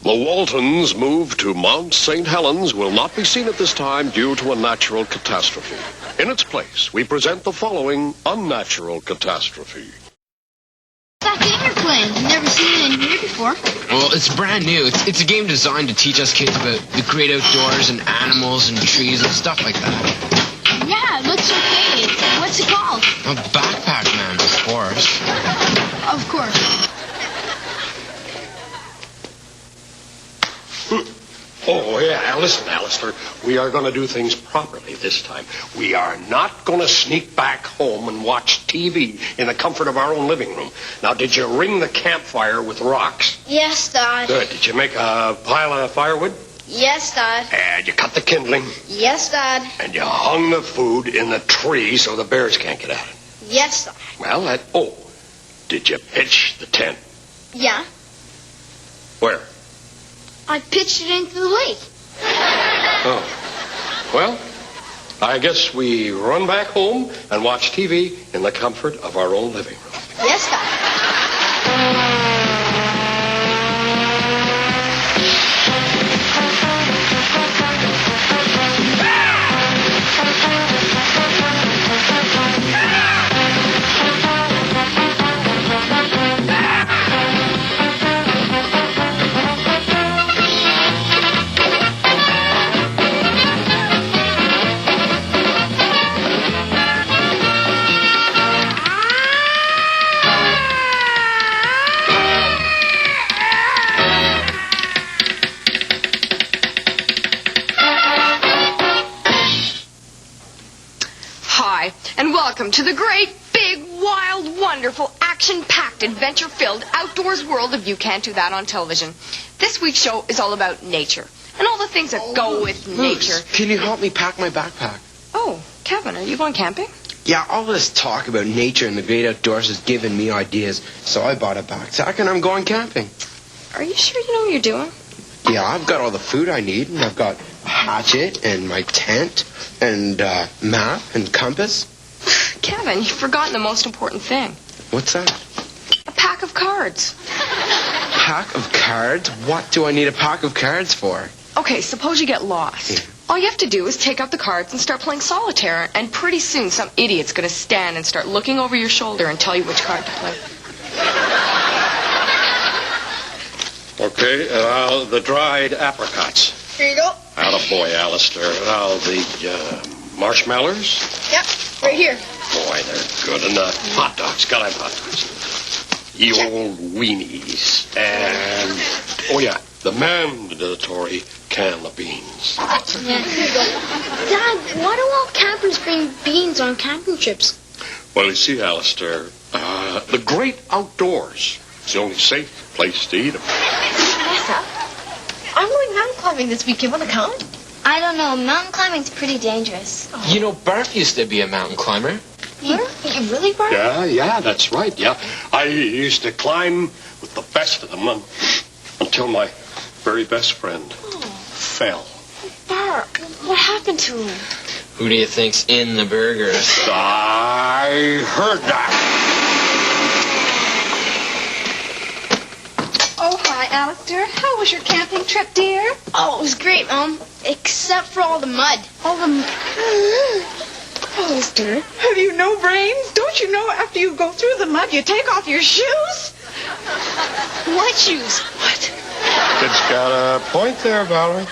The Waltons' move to Mount St. Helens will not be seen at this time due to a natural catastrophe. In its place, we present the following unnatural catastrophe. That game you're playing, I've never seen it in here before. Well, it's brand new. It's a game designed to teach us kids about the great outdoors and animals and trees and stuff like that. Yeah, it looks okay. What's it called? A backpack, man, of course. Of course. Oh, yeah. Listen, Alistair, we are going to do things properly this time. We are not going to sneak back home and watch TV in the comfort of our own living room. Now, did you ring the campfire with rocks? Yes, Dad. Good. Did you make a pile of firewood? Yes, Dad. And you cut the kindling? Yes, Dad. And you hung the food in the tree so the bears can't get at it? Yes, Dad. Well, did you pitch the tent? Yeah. Where? I pitched it into the lake. Oh. Well, I guess we run back home and watch TV in the comfort of our own living room. Yes, Dad. Hi, and welcome to the great, big, wild, wonderful, action-packed, adventure-filled outdoors world of You Can't Do That on Television. This week's show is all about nature, and all the things that go with nature. Can you help me pack my backpack? Oh, Kevin, are you going camping? Yeah, all this talk about nature and the great outdoors has given me ideas, so I bought a backpack and I'm going camping. Are you sure you know what you're doing? Yeah, I've got all the food I need, and I've got a hatchet and my tent and map and compass. Kevin, you've forgotten the most important thing. What's that? A pack of cards. Pack of cards? What do I need a pack of cards for? Okay, suppose you get lost. Yeah. All you have to do is take out the cards and start playing solitaire, and pretty soon some idiot's going to stand and start looking over your shoulder and tell you which card to play. Okay, the dried apricots. Here you go. Attaboy, Alistair. Now, the marshmallows. Yep, right here. Boy, they're good. And hot dogs. Gotta have hot dogs. The old weenies. And, oh, yeah, the mandatory can of beans. Yeah, here you go. Dad, why do all campers bring beans on camping trips? Well, you see, Alistair, the great outdoors is the only safe place to eat them. Vanessa, I'm going mountain climbing this weekend. Want to come? I don't know. Mountain climbing's pretty dangerous. You know, Barf used to be a mountain climber. You really, Bart? Yeah, that's right, yeah. I used to climb with the best of them until my very best friend fell. Bart, what happened to him? Who do you think's in the burgers? I heard that. Oh, hi, Alistair. How was your camping trip, dear? Oh, it was great, Mom. Except for all the mud. All the... Alistair, have you no brains? Don't you know after you go through the mud, you take off your shoes? What shoes? What? Kid's got a point there, Valerie.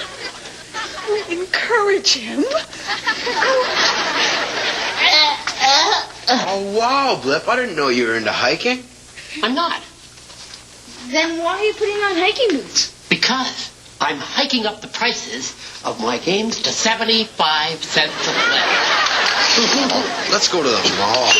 Encourage him. Oh, wow, Blip. I didn't know you were into hiking. I'm not, Then why are you putting on hiking boots? because I'm hiking up the prices of my games to 75 cents a play. Let's go to the mall.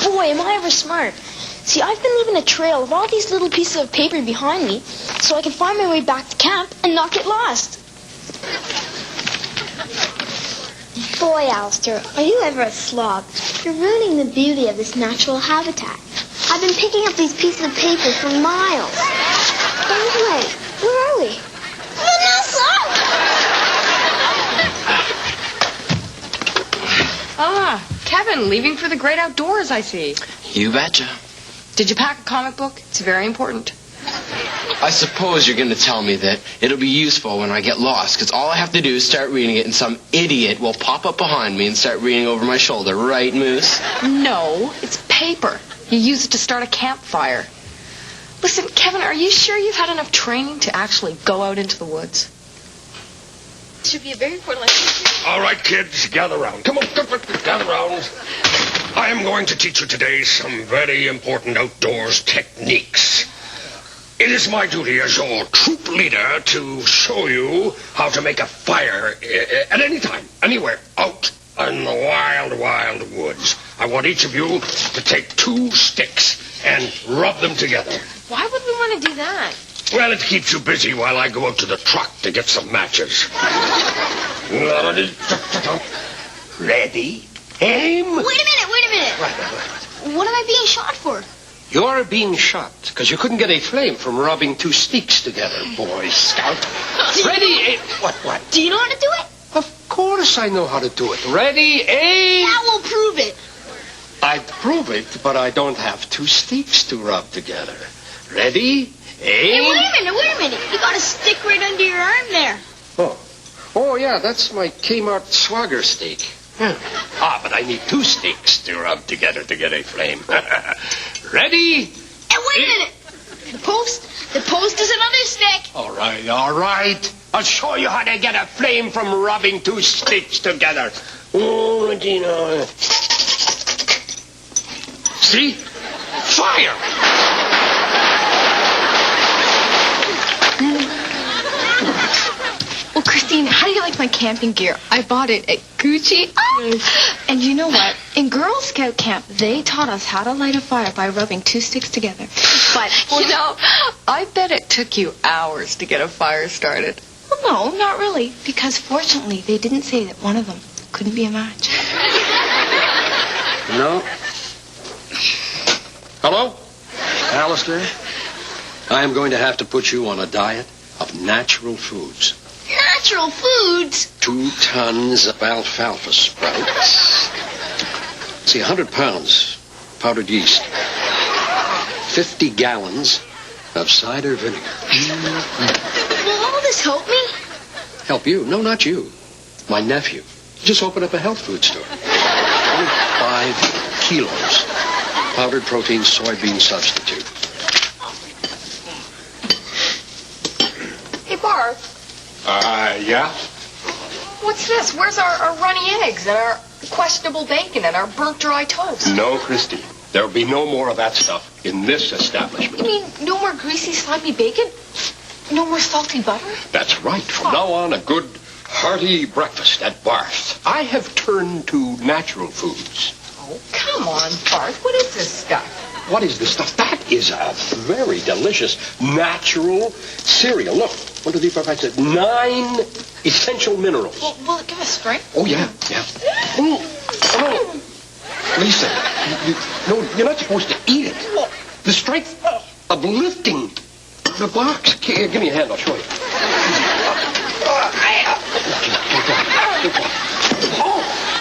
Boy, am I ever smart. See, I've been leaving a trail of all these little pieces of paper behind me so I can find my way back to camp and not get lost. Boy, Alistair, are you ever a slob? You're ruining the beauty of this natural habitat. I've been picking up these pieces of paper for miles. By the way, where are we? Vanessa! Ah, Kevin, leaving for the great outdoors, I see. You betcha. Did you pack a comic book? It's very important. I suppose you're going to tell me that it'll be useful when I get lost, because all I have to do is start reading it, and some idiot will pop up behind me and start reading over my shoulder. Right, Moose? No, it's paper. You use it to start a campfire. Listen, Kevin, are you sure you've had enough training to actually go out into the woods? It should be a very important lesson. All right, kids, gather round. Come on, gather round. I am going to teach you today some very important outdoors techniques. It is my duty as your troop leader to show you how to make a fire at any time, anywhere, out in the wild, wild woods. I want each of you to take 2 sticks and rub them together. Why would we want to do that? Well, it keeps you busy while I go out to the truck to get some matches. Ready? Aim. Wait a minute. What am I being shot for? You're being shot because you couldn't get a flame from rubbing 2 sticks together, Boy Scout. Ready? Aim. What? Do you know how to do it? Of course I know how to do it. Ready? Aim. I will prove it. I'd prove it, but I don't have 2 sticks to rub together. Ready? Hey, Aim. wait a minute. You got a stick right under your arm there. Oh, yeah, that's my Kmart Swagger stick. But I need 2 sticks to rub together to get a flame. Ready? Hey, wait a minute. The post is another stick. All right. I'll show you how to get a flame from rubbing 2 sticks together. Oh, Regina. See? Fire! Well, Christine, how do you like my camping gear? I bought it at Gucci. And you know what? In Girl Scout camp, they taught us how to light a fire by rubbing 2 sticks together. But, I bet it took you hours to get a fire started. Well, no, not really. Because fortunately, they didn't say that one of them couldn't be a match. No. Hello? Alistair? I am going to have to put you on a diet of natural foods. Natural foods? 2 tons of alfalfa sprouts. See, 100 pounds powdered yeast. 50 gallons of cider vinegar. Will all this help me? Help you? No, not you. My nephew. Just opened up a health food store. Only 5 kilos. Powdered protein soybean substitute. Hey, Barb. Yeah? What's this? Where's our runny eggs and our questionable bacon and our burnt dry toast? No, Christy. There'll be no more of that stuff in this establishment. You mean no more greasy, slimy bacon? No more salty butter? That's right. From now on, a good, hearty breakfast at Barth. I have turned to natural foods. Oh, come on, Bart. What is this stuff? What is this stuff? That is a very delicious natural cereal. Look, 1, 2, 3, 4, 5, 6, 9 essential minerals. Well, will it give us strength? Oh, yeah. Oh, Lisa, you're not supposed to eat it. The strength of lifting the box. Give me a hand, I'll show you.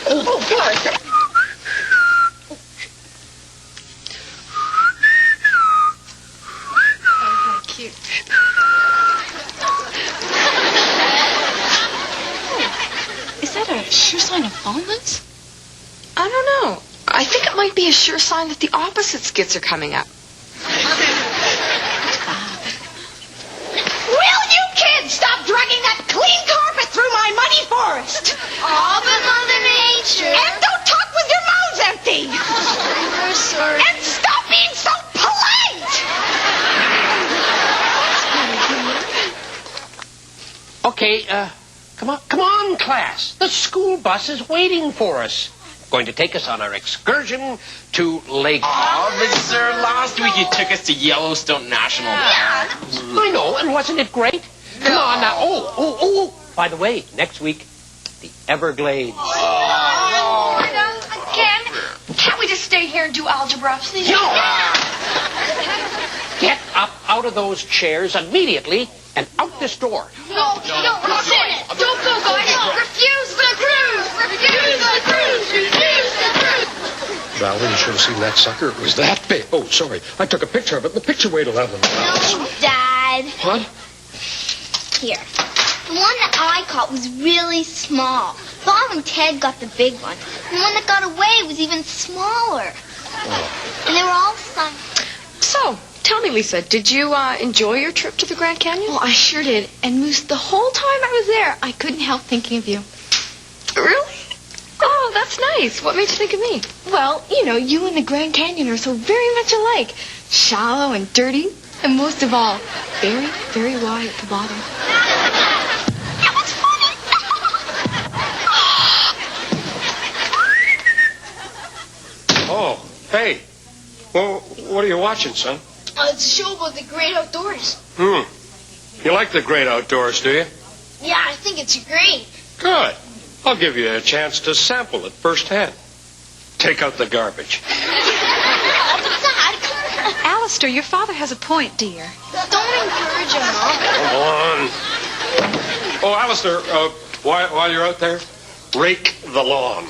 Oh, Bart. Cute. Is that a sure sign of fondness? I don't know. I think it might be a sure sign that the opposite skits are coming up. Will you kids stop dragging that clean carpet through my muddy forest? All but Mother Nature. And don't talk with your mouths empty. We're sorry. And stop being so polite. Okay, come on, class. The school bus is waiting for us. Going to take us on our excursion to Lake. Oh, but sir, last week you took us to Yellowstone National Park. I know, and wasn't it great? Come on now. Oh. By the way, next week, the Everglades. Again? Can't we just stay here and do algebra? Get up out of those chairs immediately and out this door. No, sit. Don't go, guys. Refuse the cruise. Refuse the cruise. Refuse the cruise. Valerie, you should have seen that sucker. It was that big. Oh, sorry. I took a picture of it. The picture weighed 11 pounds. No, Dad. What? Here. The one that I caught was really small. Bob and Ted got the big one. The one that got away was even smaller. Oh. And they were all fun. So, tell me, Lisa, did you enjoy your trip to the Grand Canyon? Oh, I sure did. And Moose, the whole time I was there, I couldn't help thinking of you. Really? Oh, that's nice. What made you think of me? Well, you know, you and the Grand Canyon are so very much alike. Shallow and dirty, and most of all, very, very wide at the bottom. Oh, hey. Well, what are you watching, son? It's a show about the great outdoors. You like the great outdoors, do you? Yeah, I think it's great. Good. I'll give you a chance to sample it firsthand. Take out the garbage. Dad, come on. Alistair, your father has a point, dear. Don't encourage him, Mom. Come on. Oh, Alistair, while you're out there, rake the lawn.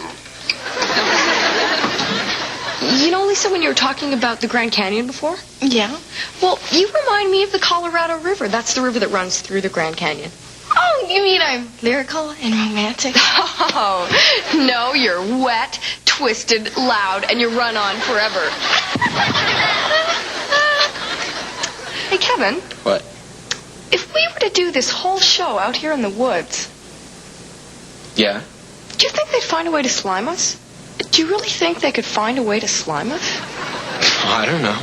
You know, Lisa, when you were talking about the Grand Canyon before? Yeah? Well, you remind me of the Colorado River. That's the river that runs through the Grand Canyon. Oh, you mean I'm lyrical and romantic? Oh, no, you're wet, twisted, loud, and you run on forever. Hey, Kevin. What? If we were to do this whole show out here in the woods, Yeah? do you think they'd find a way to slime us? Do you really think they could find a way to slime us? I don't know.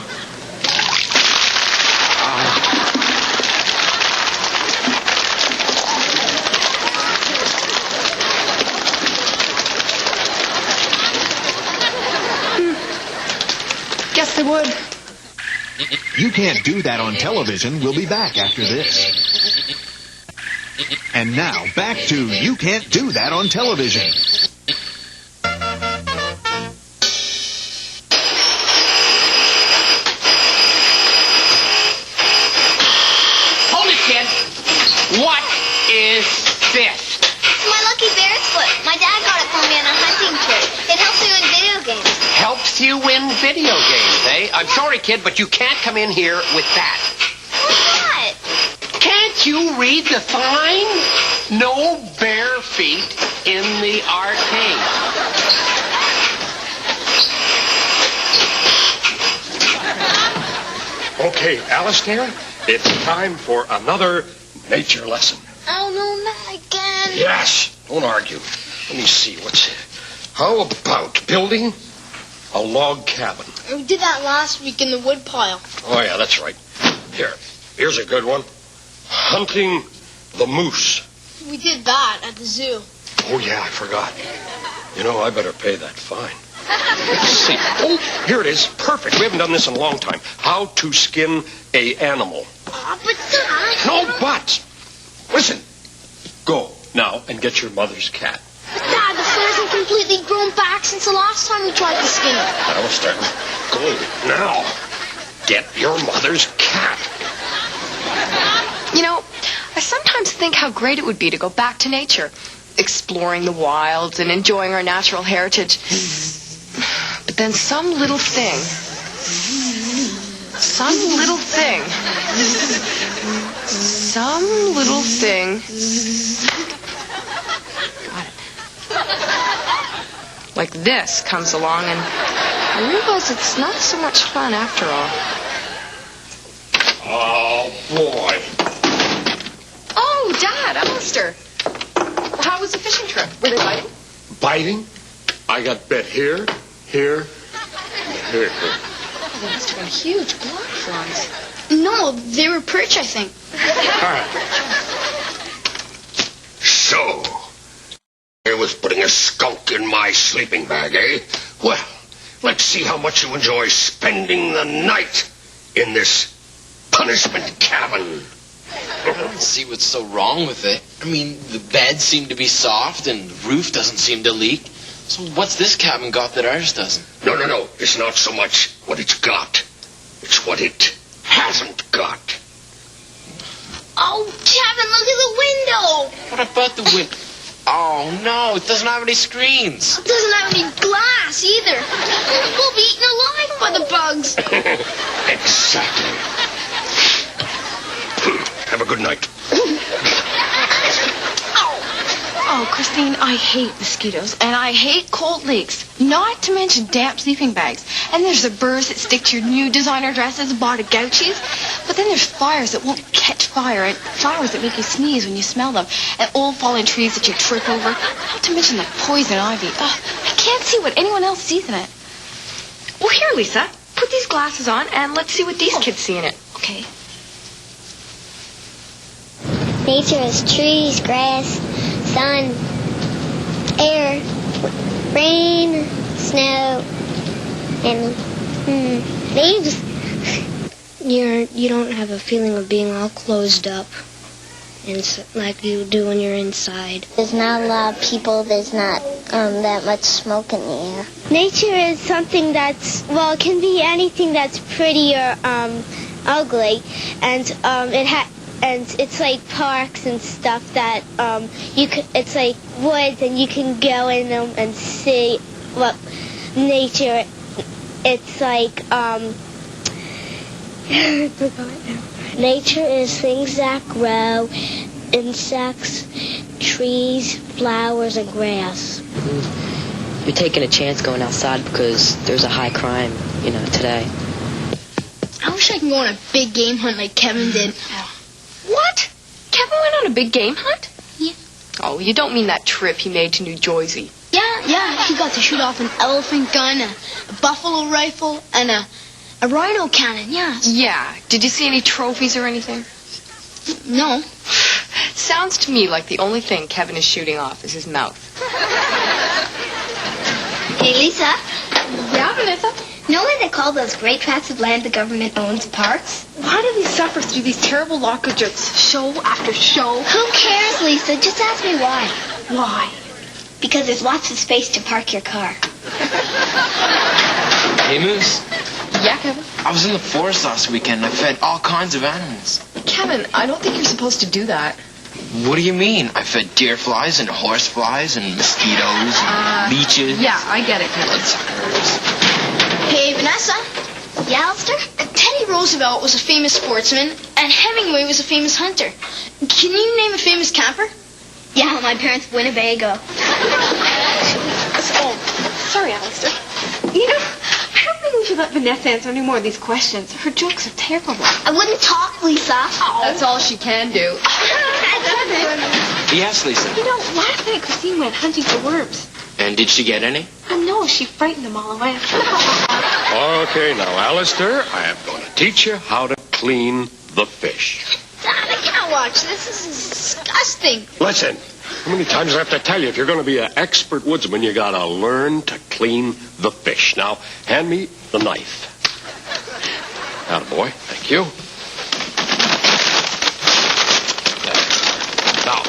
Guess they would. You Can't Do That on Television will be back after this. And now, back to You Can't Do That on Television. Hold it, kid. What is this? It's my lucky bear's foot. My dad got it for me on a hunting trip. It helps me win video games. Helps you win video games, eh? I'm sorry, kid, but you can't come in here with that. What? Can't you read the sign? No bare feet in the arcade. Okay, Alistair, it's time for another nature lesson. Oh, no, not again. Yes, don't argue. Let me see, how about building a log cabin? We did that last week in the wood pile. Oh, yeah, that's right. Here's a good one. Hunting the moose. We did that at the zoo. Oh, yeah, I forgot. You know, I better pay that fine. Let's see. Oh, here it is. Perfect. We haven't done this in a long time. How to skin a animal. But Dad... No buts. Listen. Go now and get your mother's cat. But Dad, the fur hasn't completely grown back since the last time we tried to skin it. Alistair, go now. Get your mother's cat. You know, I sometimes think how great it would be to go back to nature, exploring the wilds and enjoying our natural heritage. But then some little thing, got it, like this comes along, and I realize it's not so much fun after all. Oh, boy. Oh, Dad, Alistair. How was the fishing trip? Were they biting? Biting? I got bit here, here, here. Oh, they must have been huge blood flies. No, they were perch, I think. All right. So, I was putting a skunk in my sleeping bag, eh? Well, let's see how much you enjoy spending the night in this punishment cabin. I don't see what's so wrong with it. I mean, the beds seem to be soft and the roof doesn't seem to leak. So what's this cabin got that ours doesn't? No. It's not so much what it's got. It's what it hasn't got. Oh, Kevin, look at the window. What about the window? Oh, no, it doesn't have any screens. It doesn't have any glass either. We'll be eaten alive by the bugs. Exactly. Have a good night. Oh, Christine, I hate mosquitoes, and I hate cold lakes, not to mention damp sleeping bags. And there's the burrs that stick to your new designer dresses bought at Gouchies. But then there's fires that won't catch fire, and flowers that make you sneeze when you smell them, and old fallen trees that you trip over, not to mention the poison ivy. I can't see what anyone else sees in it. Well, here, Lisa, put these glasses on, and let's see what these kids see in it. Okay. Nature is trees, grass, sun, air, rain, snow, and leaves. You don't have a feeling of being all closed up, and like you do when you're inside. There's not a lot of people. There's not that much smoke in the air. Nature is something that's, well, it can be anything that's pretty or ugly, and and it's like parks and stuff that it's like woods, and you can go in them and see what nature. It's like nature is things that grow, insects, trees, flowers, and grass. You're taking a chance going outside because there's a high crime, today. I wish I could go on a big game hunt like Kevin did. What? Kevin went on a big game hunt? Yeah. Oh, you don't mean that trip he made to New Jersey. Yeah, he got to shoot off an elephant gun, a buffalo rifle, and a rhino cannon, yeah. Yeah. Did you see any trophies or anything? No. Sounds to me like the only thing Kevin is shooting off is his mouth. Hey, Lisa. Yeah, Vanessa? You know why they call those great tracts of land the government owns parks? Why do we suffer through these terrible lockages, show after show? Who cares, Lisa? Just ask me why. Why? Because there's lots of space to park your car. Hey, Moose. Yeah, Kevin? I was in the forest last weekend and I fed all kinds of animals. Kevin, I don't think you're supposed to do that. What do you mean? I fed deer flies and horse flies and mosquitoes and leeches. Yeah, I get it, Kevin. Bloodsuckers. Hey, Vanessa. Yeah, Alistair? Teddy Roosevelt was a famous sportsman, and Hemingway was a famous hunter. Can you name a famous camper? Yeah, my parents' Winnebago. Oh, sorry, Alistair. I don't think we should let Vanessa answer any more of these questions. Her jokes are terrible. I wouldn't talk, Lisa. That's all she can do. Yes, Lisa. Last night Christine went hunting for worms. And did she get any? No, she frightened them all away. Okay, now, Alistair, I am going to teach you how to clean the fish. Dad, I can't watch this. This is disgusting. Listen, how many times do I have to tell you, if you're going to be an expert woodsman, you got to learn to clean the fish. Now, hand me the knife. Attaboy, thank you. Now,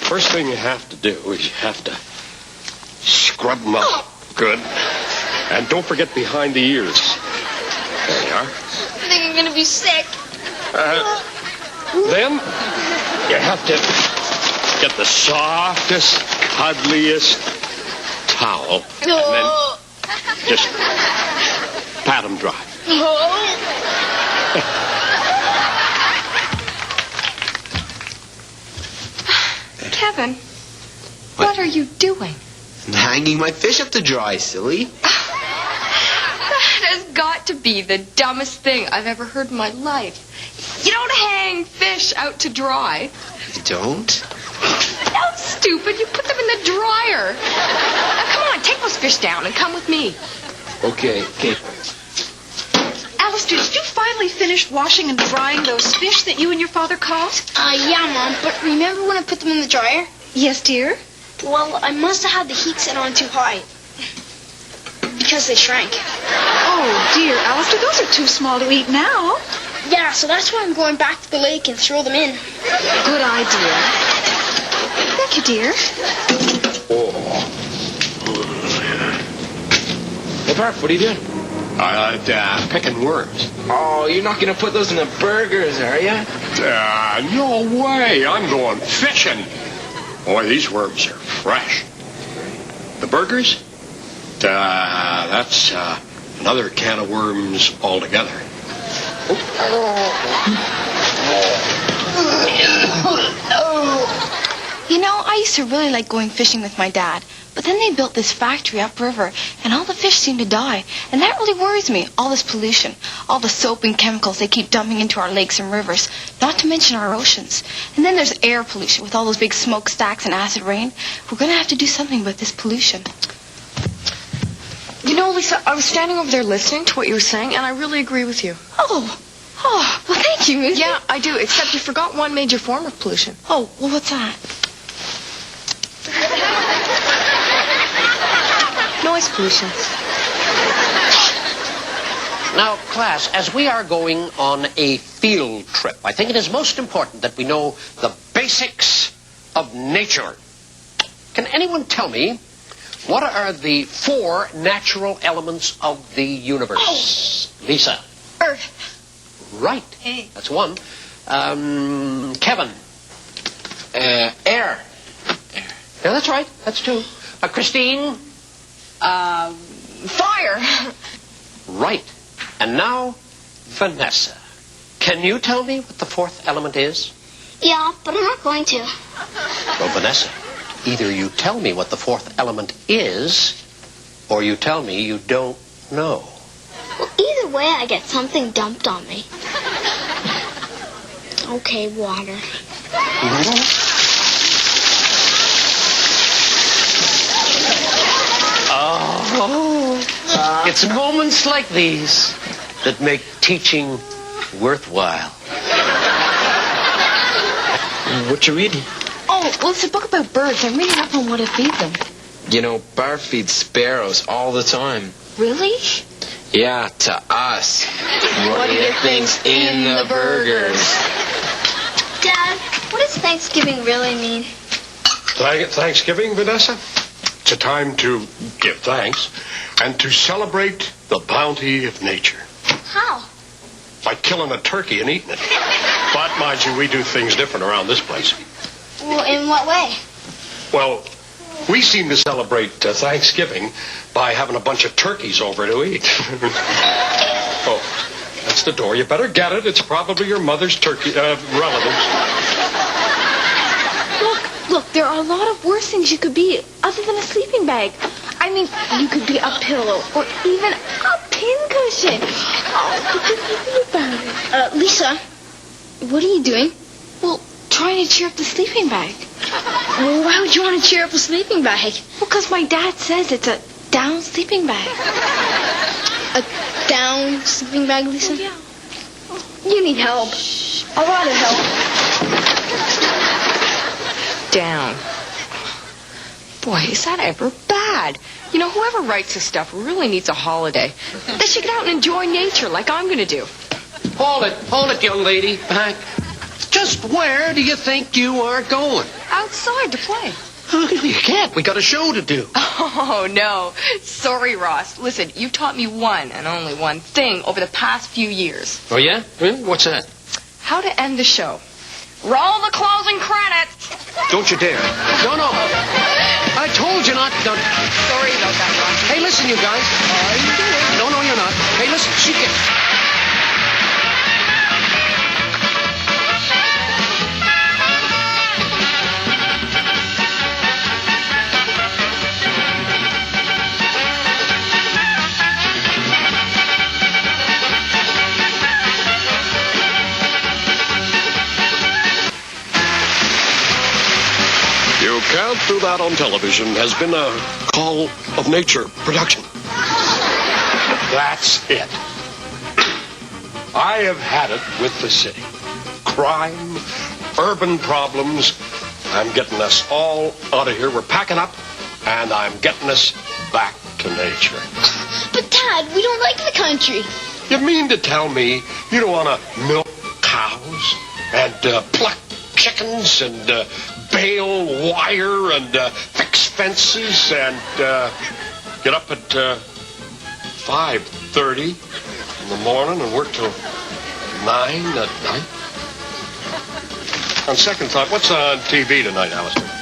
first thing you have to do is you have to scrub them up good. And don't forget behind the ears. There you are. I think I'm going to be sick. Then you have to get the softest, cuddliest towel. And then just pat them dry. Kevin, what are you doing? I'm hanging my fish up to dry, silly. That has got to be the dumbest thing I've ever heard in my life. You don't hang fish out to dry. You don't? No, stupid. You put them in the dryer. Now, come on, take those fish down and come with me. Okay. Alistair, did you finally finish washing and drying those fish that you and your father caught? Yeah, Mom, but remember when I put them in the dryer? Yes, dear. Well, I must have had the heat set on too high. Because they shrank. Oh, dear, Alistair, those are too small to eat now. Yeah, so that's why I'm going back to the lake and throw them in. Good idea. Thank you, dear. Hey, Bart, what are you doing? Picking worms. Oh, you're not going to put those in the burgers, are you? No way. I'm going fishing. Boy, these worms are fresh. The burgers? That's another can of worms altogether. You know, I used to really like going fishing with my dad. But then they built this factory upriver, and all the fish seem to die. And that really worries me, all this pollution, all the soap and chemicals they keep dumping into our lakes and rivers, not to mention our oceans. And then there's air pollution with all those big smokestacks and acid rain. We're going to have to do something about this pollution. You know, Lisa, I was standing over there listening to what you were saying, and I really agree with you. Oh, well, thank you, Missy. Yeah, I do, except you forgot one major form of pollution. Oh, well, what's that? Noise pollution. Now, class, as we are going on a field trip, I think it is most important that we know the basics of nature. Can anyone tell me what are the 4 natural elements of the universe? Oh. Lisa. Earth. Right. Hey. That's one. Kevin. Air. Yeah, that's right. That's 2. Christine. Fire. Right. And now, Vanessa. Can you tell me what the 4th element is? Yeah, but I'm not going to. Well, Vanessa, either you tell me what the 4th element is, or you tell me you don't know. Well, either way, I get something dumped on me. Okay, water. Oh, it's moments like these that make teaching worthwhile. What you reading? Oh, well, it's a book about birds. I'm reading up on what to feed them. You know, Bar feeds sparrows all the time. Really? Yeah, to us. What do you think's in the burgers? Dad, what does Thanksgiving really mean? Thanksgiving, Vanessa? It's a time to give thanks and to celebrate the bounty of nature. How? By killing a turkey and eating it. But, mind you, we do things different around this place. Well, in what way? Well, we seem to celebrate Thanksgiving by having a bunch of turkeys over to eat. Oh, that's the door. You better get it. It's probably your mother's turkey relatives. Look, there are a lot of worse things you could be other than a sleeping bag. I mean, you could be a pillow or even a pincushion. Oh, think about it. Lisa, What are you doing? Well, trying to cheer up the sleeping bag. well, why would you want to cheer up a sleeping bag? Because my dad says it's a down sleeping bag. A down sleeping bag, Lisa? Yeah. You need help. A lot of help. Down. Boy, is that ever bad? You know, whoever writes this stuff really needs a holiday. They should get out and enjoy nature like I'm going to do. Hold it, young lady. Just where do you think you are going? Outside to play. You can't. We got a show to do. Oh, no. Sorry, Ross. Listen, you taught me one and only one thing over the past few years. Oh, yeah? What's that? How to end the show. Roll the closing credits. Don't you dare. No. I told you not. No. Sorry about that, Ross. Hey, listen, you guys. No, you're not. Hey, listen. She gets... You Can't Do That on Television has been a Call of Nature production. That's it. I have had it with the city. Crime, urban problems. I'm getting us all out of here. We're packing up, and I'm getting us back to nature. But, Dad, we don't like the country. You mean to tell me you don't want to milk cows and pluck chickens and bale wire and fix fences and get up at 5:30 in the morning and work till 9 at night? On second thought, what's on TV tonight, Alistair?